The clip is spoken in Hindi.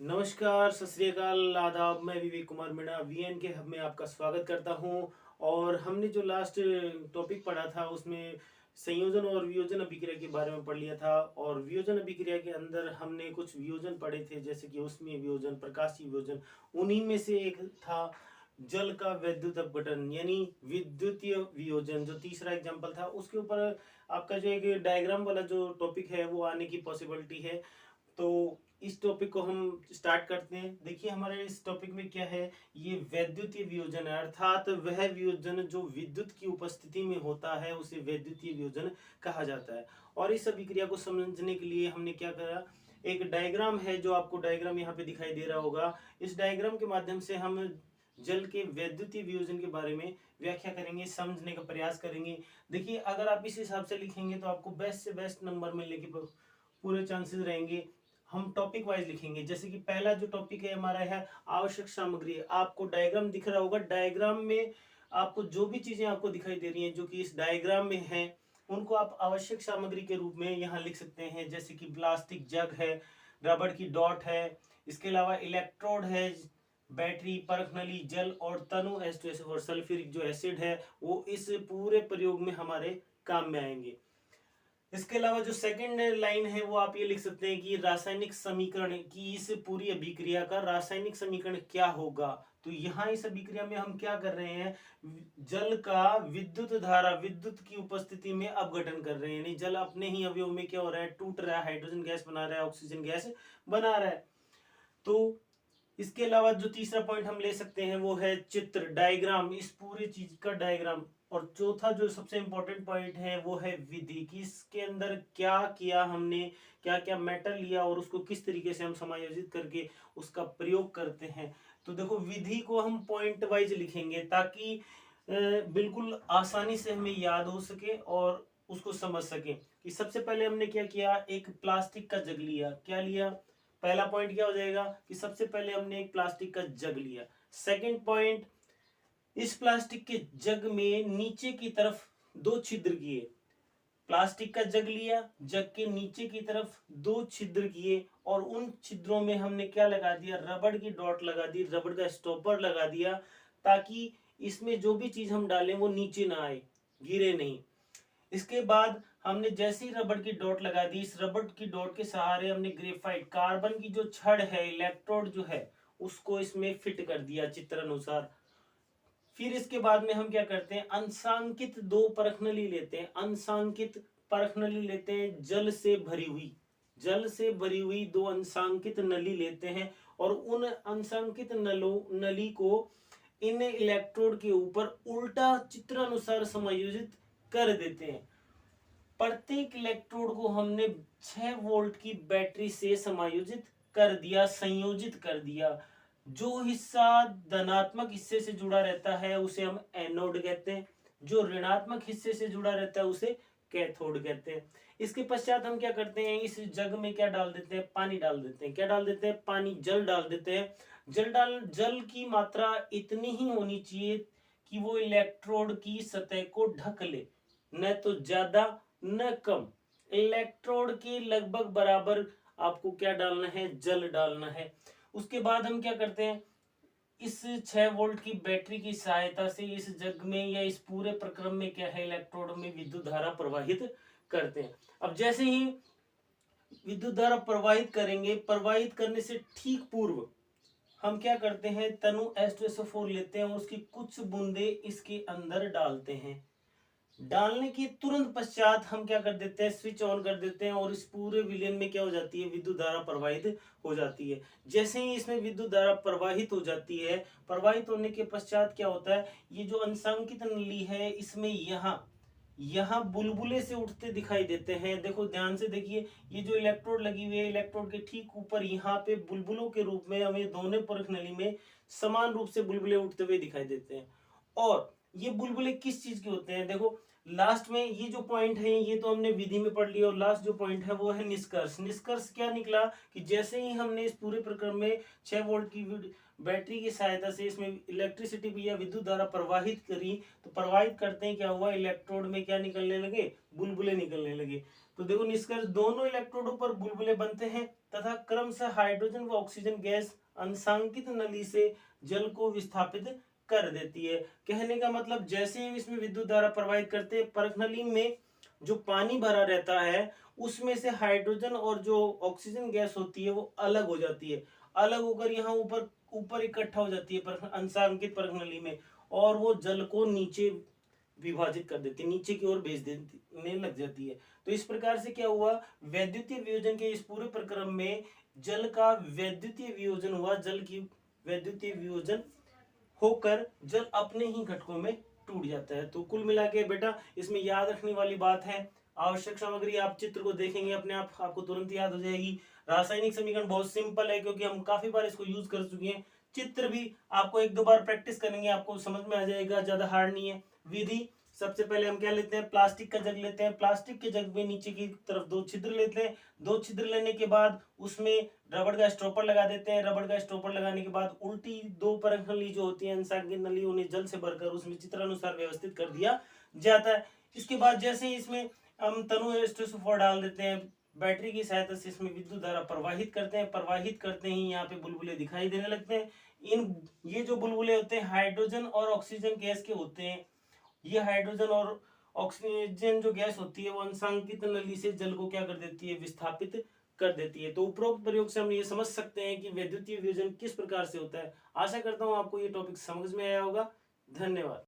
नमस्कार, सत श्री अकाल, आदाब। मैं विवेक कुमार मीणा वीएन के हब में आपका स्वागत करता हूं। और हमने जो लास्ट टॉपिक पढ़ा था उसमें संयोजन और वियोजन अभिक्रिया के बारे में पढ़ लिया था। और वियोजन अभिक्रिया के अंदर हमने कुछ वियोजन पढ़े थे, जैसे कि ऊष्मीय वियोजन, प्रकाशीय वियोजन। उन्हीं में से एक था जल का वैद्युत अपघटन यानी विद्युतीय वियोजन, जो तीसरा एग्जाम्पल था। उसके ऊपर आपका जो एक डायग्राम वाला जो टॉपिक है वो आने की पॉसिबिलिटी है। तो इस टॉपिक को हम स्टार्ट करते हैं। देखिए हमारे इस टॉपिक में क्या है, ये वैद्युतीय वियोजन है, अर्थात वह वियोजन जो विद्युत की उपस्थिति में होता है उसे वैद्युतीय वियोजन कहा जाता है। और इस अभिक्रिया को समझने के लिए हमने क्या करा, एक डायग्राम है जो आपको डायग्राम यहाँ पे दिखाई दे रहा होगा। इस डायग्राम के माध्यम से हम जल के वैद्युतीय वियोजन के बारे में व्याख्या करेंगे, समझने का प्रयास करेंगे। देखिए अगर आप इस हिसाब से लिखेंगे तो आपको बेस्ट से बेस्ट नंबर मिलने के पूरे चांसेस रहेंगे। हम टॉपिक वाइज लिखेंगे, जैसे कि पहला जो टॉपिक है हमारा है आवश्यक सामग्री। आपको डायग्राम दिख रहा होगा, डायग्राम में आपको जो भी चीजें आपको दिखाई दे रही हैं जो कि इस डायग्राम में है उनको आप आवश्यक सामग्री के रूप में यहाँ लिख सकते हैं। जैसे कि प्लास्टिक जग है, रबड़ की डॉट है, इसके अलावा इलेक्ट्रोड है, बैटरी, परख नली, जल और तनु H2SO और सल्फ्यूरिक जो एसिड है वो इस पूरे प्रयोग में हमारे काम में आएंगे। इसके अलावा जो सेकंड लाइन है वो आप ये लिख सकते हैं कि रासायनिक समीकरण की इस पूरी अभिक्रिया का रासायनिक समीकरण क्या होगा। तो यहाँ इस अभिक्रिया में हम क्या कर रहे हैं, जल का विद्युत धारा, विद्युत की उपस्थिति में अपघटन कर रहे हैं। यानी जल अपने ही अवयव में क्या हो रहा है, टूट रहा है, हाइड्रोजन गैस बना रहा है, ऑक्सीजन गैस बना रहा है। तो इसके अलावा जो तीसरा पॉइंट हम ले सकते हैं वो है चित्र, डायग्राम, इस पूरी चीज का डायग्राम। और चौथा जो सबसे इंपॉर्टेंट पॉइंट है वो है विधि, कि इसके अंदर क्या किया हमने, क्या क्या मेटल लिया और उसको किस तरीके से हम समायोजित करके उसका प्रयोग करते हैं। तो देखो विधि को हम पॉइंट वाइज लिखेंगे ताकि बिल्कुल आसानी से हमें याद हो सके और उसको समझ सके। कि सबसे पहले हमने क्या किया, एक प्लास्टिक का जग लिया। क्या लिया, पहला पॉइंट क्या हो जाएगा कि सबसे पहले हमने एक प्लास्टिक का जग लिया। सेकंड पॉइंट, इस प्लास्टिक के जग में नीचे की तरफ दो छिद्र किए। प्लास्टिक का जग लिया, जग के नीचे की तरफ दो छिद्र किए और उन छिद्रों में हमने क्या लगा दिया, रबड़ की डॉट लगा दी, रबड़ का स्टॉपर लगा दिया, ताकि इसमें जो भी चीज हम डालें वो नीचे ना आए, गिरे नहीं। इसके बाद हमने जैसी रबड़ की डॉट लगा दी, इस रबड़ की डॉट के सहारे हमने ग्रेफाइट, कार्बन की जो छड़ है, इलेक्ट्रोड जो है, उसको इसमें फिट कर दिया चित्र अनुसार। फिर इसके बाद में हम क्या करते हैं, अंशांकित दो परखनली लेते हैं। अंशांकित परखनली लेते हैं, जल से भरी हुई, जल से भरी हुई दो अंशांकित नली लेते हैं और उन अंशांकित नली को इन इलेक्ट्रोड के ऊपर उल्टा चित्र अनुसार समायोजित कर देते हैं। प्रत्येक इलेक्ट्रोड को हमने 6 वोल्ट की बैटरी से समायोजित कर दिया, संयोजित कर दिया। जो हिस्सा धनात्मक हिस्से से जुड़ा रहता है उसे हम एनोड कहते हैं, जो ऋणात्मक हिस्से से जुड़ा रहता है उसे कैथोड कहते हैं। इसके पश्चात हम क्या करते हैं, इस जग में क्या डाल देते हैं, पानी डाल देते हैं। क्या डाल देते हैं, पानी, जल डाल देते हैं। जल की मात्रा इतनी ही होनी चाहिए कि वो इलेक्ट्रोड की सतह को ढक ले, न तो ज्यादा न कम। इलेक्ट्रोड के लगभग बराबर आपको क्या डालना है, जल डालना है। उसके बाद हम क्या करते हैं, इस 6 वोल्ट की बैटरी की सहायता से इस जग में या इस पूरे प्रक्रम में क्या है, इलेक्ट्रोड में विद्युत धारा प्रवाहित करते हैं। अब जैसे ही विद्युत धारा प्रवाहित करेंगे, प्रवाहित करने से ठीक पूर्व हम क्या करते हैं, तनु H2SO4 लेते हैं और उसकी कुछ बूंदे इसके अंदर डालते हैं। डालने के तुरंत पश्चात हम क्या कर देते हैं, स्विच ऑन कर देते हैं और इस पूरे विलयन में क्या हो जाती है, विद्युत धारा प्रवाहित हो जाती है। जैसे ही इसमें विद्युत धारा प्रवाहित हो जाती है, प्रवाहित होने के पश्चात क्या होता है, ये जो अंशांकित नली है इसमें यहाँ यहाँ बुलबुले से उठते दिखाई देते हैं। देखो ध्यान से देखिए, ये जो इलेक्ट्रोड लगी हुई है, इलेक्ट्रोड के ठीक ऊपर यहाँ पे बुलबुलों के रूप में हमें दोनों परख नली में समान रूप से बुलबुले उठते हुए दिखाई देते हैं। और ये बुलबुले किस चीज के होते हैं, देखो लास्ट में ये जो पॉइंट है ये तो हमने विधि में पढ़ लिया, और लास्ट जो पॉइंट है वो है निष्कर्ष। निष्कर्ष क्या निकला कि जैसे ही हमने इस पूरे प्रक्रम में 6 वोल्ट की बैटरी की सहायता से इसमें इलेक्ट्रिसिटी या विद्युत धारा प्रवाहित करी, तो प्रवाहित करते हैं क्या हुआ, इलेक्ट्रोड में क्या निकलने लगे, बुलबुले निकलने लगे। तो देखो निष्कर्ष, दोनों इलेक्ट्रोडों पर बुलबुले बनते हैं तथा क्रमशः हाइड्रोजन व ऑक्सीजन गैस अंशांकित नली से जल को विस्थापित कर देती है। कहने का मतलब जैसे हम इसमें विद्युत धारा प्रवाहित करते हैं, परख नली में जो पानी भरा रहता है उसमें से हाइड्रोजन और जो ऑक्सीजन गैस होती है वो अलग हो जाती है, अलग होकर यहाँ ऊपर ऊपर इकट्ठा हो जाती है अंशांकित परख नली में, और वो जल को नीचे विभाजित कर देती है, नीचे की ओर भेज देने लग जाती है। तो इस प्रकार से क्या हुआ, वैद्युतीय वियोजन के इस पूरे प्रक्रम में जल का वैद्युतीय वियोजन हुआ, जल की वैद्युतीय वियोजन होकर जल अपने ही घटकों में टूट जाता है। तो कुल मिला के बेटा इसमें याद रखने वाली बात है, आवश्यक सामग्री आप चित्र को देखेंगे अपने आप आपको तुरंत याद हो जाएगी। रासायनिक समीकरण बहुत सिंपल है क्योंकि हम काफी बार इसको यूज कर चुके हैं। चित्र भी आपको एक दो बार प्रैक्टिस करेंगे आपको समझ में आ जाएगा, ज्यादा हार्ड नहीं है। विधि, सबसे पहले हम क्या लेते हैं, प्लास्टिक का जग लेते हैं, प्लास्टिक के जग में नीचे की तरफ 2 छिद्र लेते हैं, 2 छिद्र लेने के बाद उसमें रबड़ का स्टॉपर लगा देते हैं, रबड़ का स्टॉपर लगाने के बाद उल्टी 2 परख नली जो होती है अंशांकित नली, उन्हें जल से भरकर उसमें चित्रानुसार व्यवस्थित कर दिया जाता है। इसके बाद जैसे ही इसमें हम तनु एस्टोसोफोर डाल देते हैं, बैटरी की सहायता से इसमें विद्युत धारा प्रवाहित करते ही यहाँ पे बुलबुले दिखाई देने लगते हैं। ये जो बुलबुले होते हैं हाइड्रोजन और ऑक्सीजन गैस के होते हैं। ये हाइड्रोजन और ऑक्सीजन जो गैस होती है वो अंशांकित नली से जल को क्या कर देती है, विस्थापित कर देती है। तो उपरोक्त प्रयोग से हम ये समझ सकते हैं कि वैद्युतीय वियोजन किस प्रकार से होता है। आशा करता हूँ आपको ये टॉपिक समझ में आया होगा। धन्यवाद।